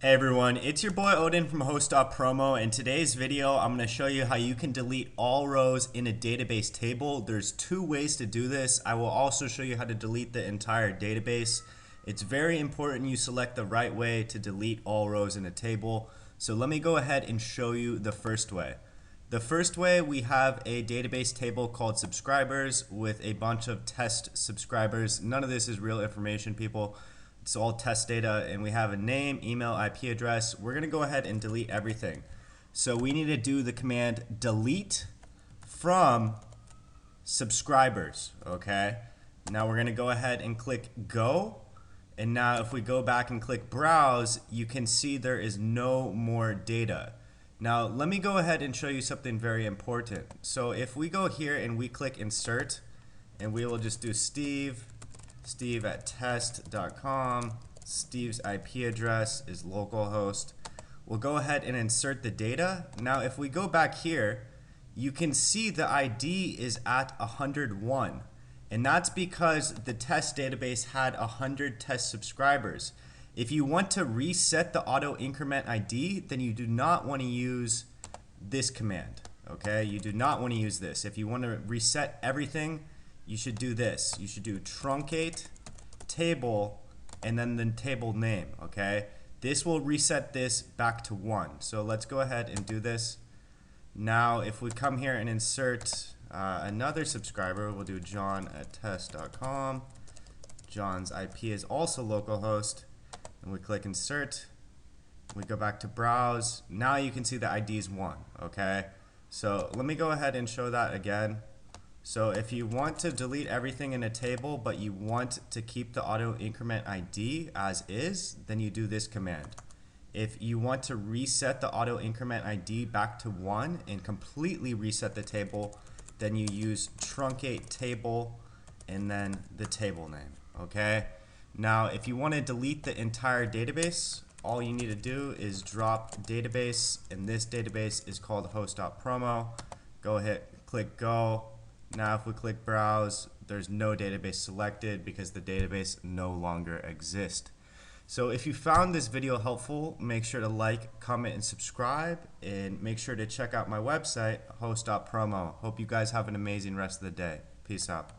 Hey everyone, it's your boy Odin from Host.Promo. In today's video, I'm going to show you how you can delete all rows in a database table. There's two ways to do this. I will also show you how to delete the entire database. It's very important you select the right way to delete all rows in a table. So let me go ahead and show you the first way. The first way, we have a database table called subscribers with a bunch of test subscribers. None of this is real information, people. It's all test data, and we have a name, email, IP address. We're going to go ahead and delete everything. So we need to do the command delete from subscribers. Okay. Now we're going to go ahead and click go. And now if we go back and click browse, you can see there is no more data. Now let me go ahead and show you something very important. So if we go here and we click insert, and we will just do Steve at test.com. Steve's IP address is localhost. We'll go ahead and insert the data. Now if we go back here, you can see the ID is at 101. And that's because the test database had 100 test subscribers. If you want to reset the auto increment ID, then you do not want to use this command. Okay, you do not want to use this. If you want to reset everything, you should do this. You should do truncate table and then the table name. Okay, this will reset this back to 1. So let's go ahead and do this. Now if we come here and insert another subscriber, we'll do John at test.com. John's IP is also localhost, and we click insert. We go back to browse. Now you can see the ID is 1. Okay, so let me go ahead and show that again. So if you want to delete everything in a table, but you want to keep the auto increment ID as is, then you do this command. If you want to reset the auto increment ID back to 1 and completely reset the table, then you use truncate table and then the table name. Okay. Now if you want to delete the entire database, all you need to do is drop database, and this database is called Host.Promo. Go ahead, click go. Now if we click browse, there's no database selected because the database no longer exists. So if you found this video helpful, make sure to like, comment, and subscribe, and make sure to check out my website, Host.Promo. Hope you guys have an amazing rest of the day. Peace out.